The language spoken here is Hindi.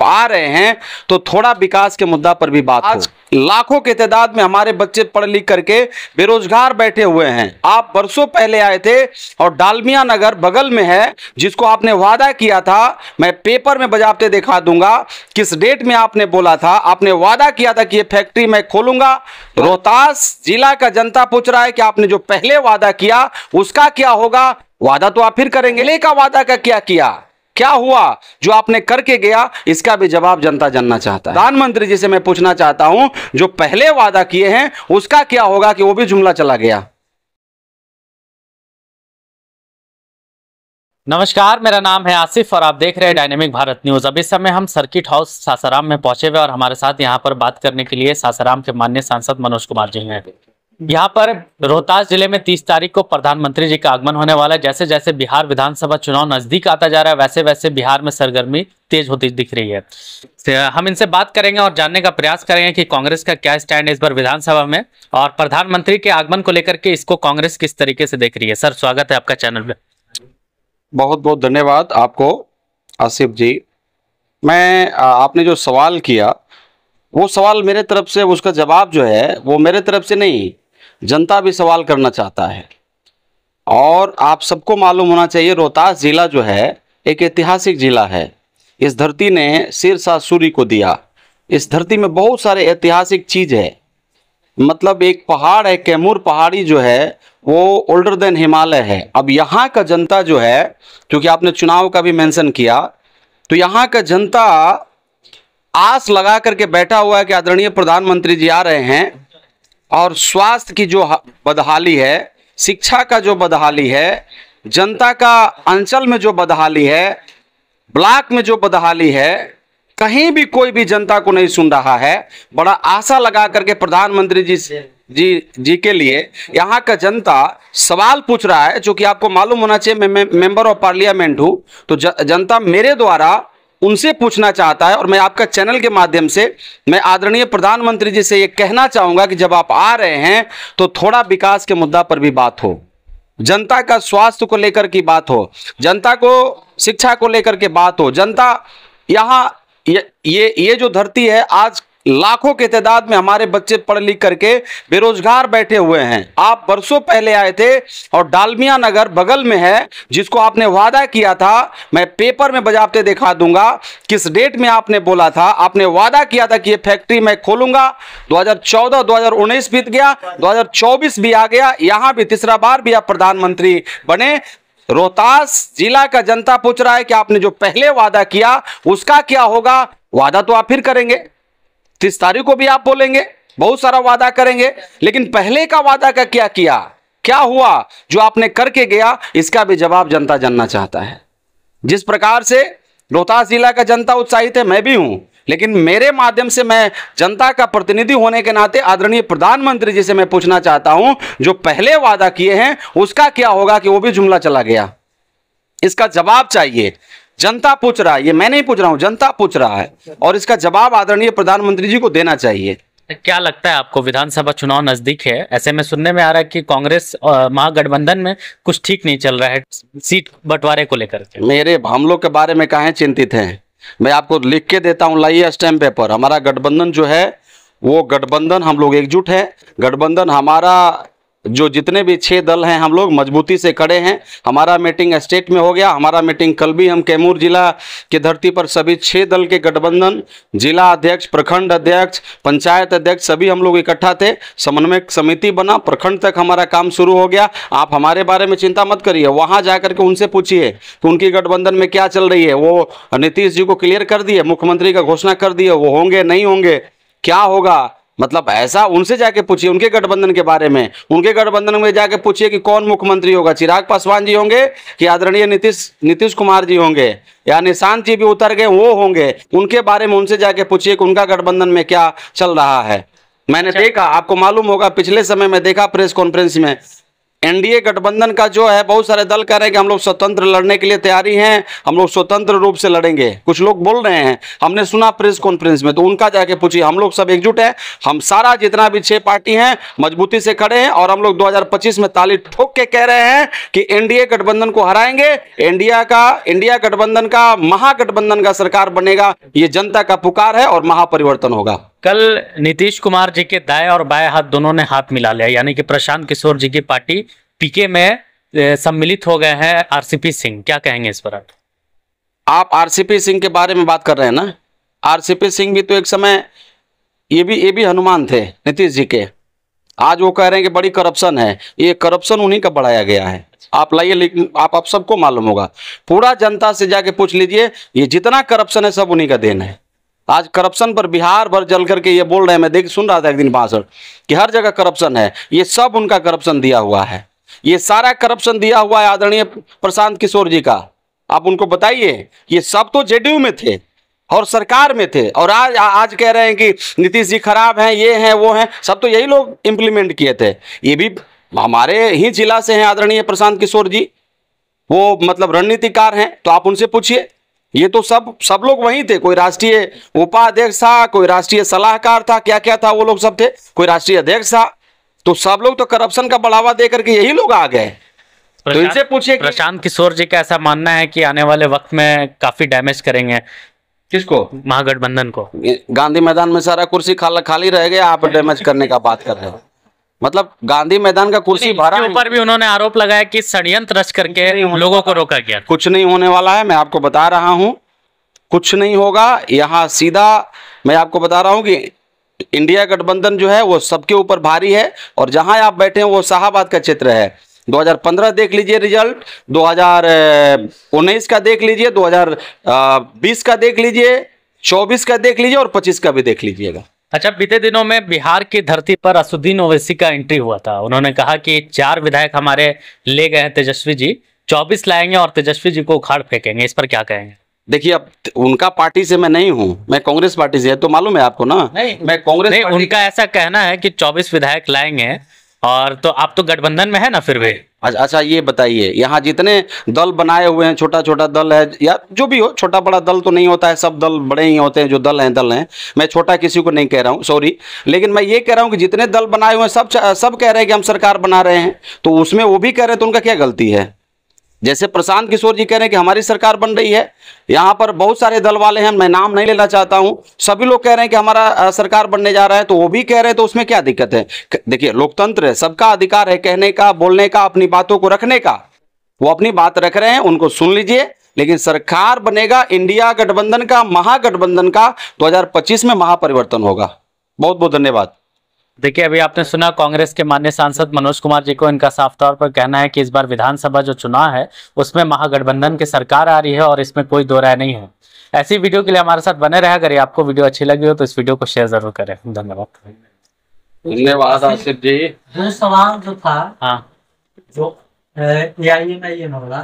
आ रहे हैं तो थोड़ा विकास के मुद्दा पर भी बात हो। लाखों की तादाद में हमारे बच्चे पढ़ लिख करके बेरोजगार बैठे हुए हैं। आप बरसों पहले आए थे और डालमिया नगर बगल में है, जिसको आपने वादा किया था, मैं पेपर में बजाते दिखा दूंगा किस डेट में आपने बोला था। आपने वादा किया था कि ये फैक्ट्री मैं खोलूंगा। रोहतास जिला का जनता पूछ रहा है कि आपने जो पहले वादा किया उसका क्या होगा। वादा तो आप फिर करेंगे, लेका वादा का क्या किया, क्या हुआ जो आपने करके गया, इसका भी जवाब जनता जानना चाहता है। प्रधानमंत्री जी से मैं पूछना चाहता हूं, जो पहले वादा किए हैं उसका क्या होगा कि वो भी जुमला चला गया। नमस्कार, मेरा नाम है आसिफ और आप देख रहे हैं डायनेमिक भारत न्यूज। अब इस समय हम सर्किट हाउस सासाराम में पहुंचे हुए और हमारे साथ यहां पर बात करने के लिए सासाराम के माननीय सांसद मनोज कुमार जी हैं। यहाँ पर रोहतास जिले में 30 तारीख को प्रधानमंत्री जी का आगमन होने वाला है। जैसे जैसे बिहार विधानसभा चुनाव नजदीक आता जा रहा है, वैसे वैसे बिहार में सरगर्मी तेज होती दिख रही है। हम इनसे बात करेंगे और जानने का प्रयास करेंगे कि कांग्रेस का क्या स्टैंड है इस बार विधानसभा में और प्रधानमंत्री के आगमन को लेकर के इसको कांग्रेस किस तरीके से देख रही है। सर, स्वागत है आपका चैनल में। बहुत बहुत धन्यवाद आपको आसिफ जी। मैं आपने जो सवाल किया वो सवाल मेरे तरफ से, उसका जवाब जो है वो मेरे तरफ से नहीं, जनता भी सवाल करना चाहता है। और आप सबको मालूम होना चाहिए, रोहतास जिला जो है एक ऐतिहासिक जिला है। इस धरती ने सिरसा सूरी को दिया। इस धरती में बहुत सारे ऐतिहासिक चीज है। मतलब एक पहाड़ है, कैमूर पहाड़ी जो है वो ओल्डर देन हिमालय है। अब यहाँ का जनता जो है, क्योंकि आपने चुनाव का भी मेंशन किया, तो यहाँ का जनता आस लगा करके बैठा हुआ है कि आदरणीय प्रधानमंत्री जी आ रहे हैं और स्वास्थ्य की जो बदहाली है, शिक्षा का जो बदहाली है, जनता का अंचल में जो बदहाली है, ब्लॉक में जो बदहाली है, कहीं भी कोई भी जनता को नहीं सुन रहा है। बड़ा आशा लगा करके प्रधानमंत्री जी के लिए यहाँ का जनता सवाल पूछ रहा है। जो कि आपको मालूम होना चाहिए, मैं मेंबर ऑफ पार्लियामेंट हूँ, तो जनता मेरे द्वारा उनसे पूछना चाहता है। और मैं आपका चैनल के माध्यम से मैं आदरणीय प्रधानमंत्री जी से ये कहना चाहूंगा कि जब आप आ रहे हैं तो थोड़ा विकास के मुद्दा पर भी बात हो, जनता का स्वास्थ्य को लेकर की बात हो, जनता को शिक्षा को लेकर के बात हो। जनता यहाँ ये जो धरती है, आज लाखों की तादाद में हमारे बच्चे पढ़ लिख करके बेरोजगार बैठे हुए हैं। आप बरसों पहले आए थे और डालमिया नगर बगल में है, जिसको आपने वादा किया था, मैं पेपर में बजाते दिखा दूंगा किस डेट में आपने बोला था। आपने वादा किया था कि ये फैक्ट्री मैं खोलूंगा। 2014 2019 बीत गया, 2024 भी आ गया, यहां भी तीसरा बार भी आप प्रधानमंत्री बने। रोहतास जिला का जनता पूछ रहा है कि आपने जो पहले वादा किया उसका क्या होगा। वादा तो आप फिर करेंगे, 30 तारीख को भी आप बोलेंगे, बहुत सारा वादा करेंगे, लेकिन पहले का वादा का क्या किया, क्या हुआ जो आपने करके गया, इसका भी जवाब जनता जानना चाहता है। जिस प्रकार से रोहतास जिला का जनता उत्साहित है, मैं भी हूं, लेकिन मेरे माध्यम से मैं जनता का प्रतिनिधि होने के नाते आदरणीय प्रधानमंत्री जी से मैं पूछना चाहता हूं, जो पहले वादा किए हैं उसका क्या होगा कि वो भी जुमला चला गया। इसका जवाब चाहिए, जनता पूछ रहा है, ये मैं नहीं पूछ रहा हूं, जनता पूछ रहा है, और इसका जवाब आदरणीय प्रधानमंत्री जी को देना चाहिए। क्या लगता है आपको, विधानसभा चुनाव नजदीक है, ऐसे में सुनने में आ रहा है कि कांग्रेस महागठबंधन में कुछ ठीक नहीं चल रहा है सीट बंटवारे को लेकर के। मेरे हम लोग के बारे में काहे चिंतित हैं, मैं आपको लिख के देता हूं, लाइए स्टैम्प पेपर। हमारा गठबंधन जो है वो गठबंधन, हम लोग एकजुट है। गठबंधन हमारा जो जितने भी 6 दल हैं, हम लोग मजबूती से खड़े हैं। हमारा मीटिंग स्टेट में हो गया, हमारा मीटिंग कल भी हम कैमूर जिला की धरती पर सभी 6 दल के गठबंधन, जिला अध्यक्ष, प्रखंड अध्यक्ष, पंचायत अध्यक्ष, सभी हम लोग इकट्ठा थे। समन्वय समिति बना, प्रखंड तक हमारा काम शुरू हो गया। आप हमारे बारे में चिंता मत करिए, वहां जाकर के उनसे पूछिए कि उनकी गठबंधन में क्या चल रही है। वो नीतीश जी को क्लियर कर दिए, मुख्यमंत्री का घोषणा कर दिए, वो होंगे नहीं होंगे, क्या होगा, मतलब ऐसा उनसे जाके पूछिए उनके गठबंधन के बारे में। उनके गठबंधन में जाके पूछिए कि कौन मुख्यमंत्री होगा, चिराग पासवान जी होंगे कि आदरणीय नीतीश कुमार जी होंगे, या निशांत जी भी उतर गए वो होंगे। उनके बारे में उनसे जाके पूछिए कि उनका गठबंधन में क्या चल रहा है। मैंने देखा, आपको मालूम होगा, पिछले समय में देखा प्रेस कॉन्फ्रेंस में एनडीए गठबंधन का जो है बहुत सारे दल कह रहे हैं कि हम लोग स्वतंत्र लड़ने के लिए तैयारी हैं, हम लोग स्वतंत्र रूप से लड़ेंगे। कुछ लोग बोल रहे हैं, हमने सुना प्रेस कॉन्फ्रेंस में, तो उनका जाके पूछिए। हम लोग सब एकजुट है, हम सारा जितना भी 6 पार्टी हैं मजबूती से खड़े हैं और हम लोग 2025 में ताली ठोक के कह रहे हैं कि एनडीए गठबंधन को हराएंगे। इंडिया गठबंधन का महागठबंधन का सरकार बनेगा, ये जनता का पुकार है और महापरिवर्तन होगा। कल नीतीश कुमार जी के दाएं और बाएं हाथ दोनों ने हाथ मिला लिया, यानी कि प्रशांत किशोर जी की पार्टी पीके में सम्मिलित हो गए हैं आरसीपी सिंह, क्या कहेंगे इस पर आप आरसीपी सिंह के बारे में बात कर रहे हैं ना? आरसीपी सिंह भी तो एक समय ये भी हनुमान थे नीतीश जी के। आज वो कह रहे हैं कि बड़ी करप्शन है, ये करप्शन उन्हीं का बढ़ाया गया है। आप लाइए, लेकिन आप सबको मालूम होगा, पूरा जनता से जाके पूछ लीजिए, ये जितना करप्शन है सब उन्हीं का देन है। आज करप्शन पर बिहार भर जल करके ये बोल रहे हैं, मैं सुन रहा था एक दिन भाषण कि हर जगह करप्शन है, ये सब उनका करप्शन दिया हुआ है। ये सारा करप्शन दिया हुआ है आदरणीय प्रशांत किशोर जी का। आप उनको बताइए, ये सब तो जेडीयू में थे और सरकार में थे, और आज कह रहे हैं कि नीतीश जी खराब हैं, ये हैं वो हैं, सब तो यही लोग इंप्लीमेंट किए थे। ये भी हमारे ही जिला से हैं आदरणीय प्रशांत किशोर जी, वो मतलब रणनीतिकार हैं, तो आप उनसे पूछिए। ये तो सब लोग वहीं थे, कोई राष्ट्रीय उपाध्यक्ष था, कोई राष्ट्रीय सलाहकार था, क्या क्या था वो लोग सब थे, कोई राष्ट्रीय अध्यक्ष था, तो सब लोग तो करप्शन का बढ़ावा दे करके यही लोग आ गए। तो इनसे पूछिए। प्रशांत किशोर जी का ऐसा मानना है कि आने वाले वक्त में काफी डैमेज करेंगे। किसको? महागठबंधन को। गांधी मैदान में सारा कुर्सी खाली रह गया, आप डैमेज करने का बात कर रहे हो? मतलब गांधी मैदान का कुर्सी भरा है। ऊपर भी उन्होंने आरोप लगाया कि षड्यंत्र रच करके लोगों को रोका गया। कुछ नहीं होने वाला है, मैं आपको बता रहा हूं, कुछ नहीं होगा। यहाँ सीधा मैं आपको बता रहा हूं कि इंडिया गठबंधन जो है वो सबके ऊपर भारी है, और जहां आप बैठे हैं वो शाहाबाद का क्षेत्र है। 2015 देख लीजिए रिजल्ट, 2019 का देख लीजिए, 2020 का देख लीजिए, 24 का देख लीजिए और 25 का भी देख लीजिएगा। अच्छा, बीते दिनों में बिहार की धरती पर असुद्दीन ओवैसी का एंट्री हुआ था। उन्होंने कहा कि 4 विधायक हमारे ले गए हैं तेजस्वी जी, 24 लाएंगे और तेजस्वी जी को उखाड़ फेंकेंगे। इस पर क्या कहेंगे? देखिए, अब उनका पार्टी से मैं नहीं हूं, मैं कांग्रेस पार्टी से है, तो मालूम है आपको ना। नहीं, मैं कांग्रेस नहीं, उनका ऐसा कहना है कि 24 विधायक लाएंगे, और तो आप तो गठबंधन में है ना फिर भी। अच्छा, ये बताइए, यहाँ जितने दल बनाए हुए हैं, छोटा छोटा दल है या जो भी हो, छोटा बड़ा दल तो नहीं होता है, सब दल बड़े ही होते हैं, जो दल हैं। मैं छोटा किसी को नहीं कह रहा हूँ, सॉरी, लेकिन मैं ये कह रहा हूँ कि जितने दल बनाए हुए हैं सब कह रहे हैं कि हम सरकार बना रहे हैं, तो उसमें वो भी कह रहे हैं, तो उनका क्या गलती है? जैसे प्रशांत किशोर जी कह रहे हैं कि हमारी सरकार बन रही है, यहाँ पर बहुत सारे दल वाले हैं, मैं नाम नहीं लेना चाहता हूं, सभी लोग कह रहे हैं कि हमारा सरकार बनने जा रहा है, तो वो भी कह रहे हैं, तो उसमें क्या दिक्कत है? देखिए, लोकतंत्र है, सबका अधिकार है कहने का, बोलने का, अपनी बातों को रखने का। वो अपनी बात रख रहे हैं, उनको सुन लीजिए, लेकिन सरकार बनेगा इंडिया गठबंधन का, महागठबंधन का। 2025 में महापरिवर्तन होगा। बहुत बहुत धन्यवाद। देखिए, अभी आपने सुना कांग्रेस के माननीय सांसद मनोज कुमार जी को। इनका साफ तौर पर कहना है कि इस बार विधानसभा जो चुनाव है उसमें महागठबंधन की सरकार आ रही है और इसमें कोई दो राय नहीं है। ऐसी वीडियो के लिए हमारे साथ बने रहे। अगर आपको वीडियो अच्छी लगी हो तो इस वीडियो को शेयर जरूर करें। धन्यवाद आसिफ जी। जो सवाल जो था, हाँ, जो ये वाला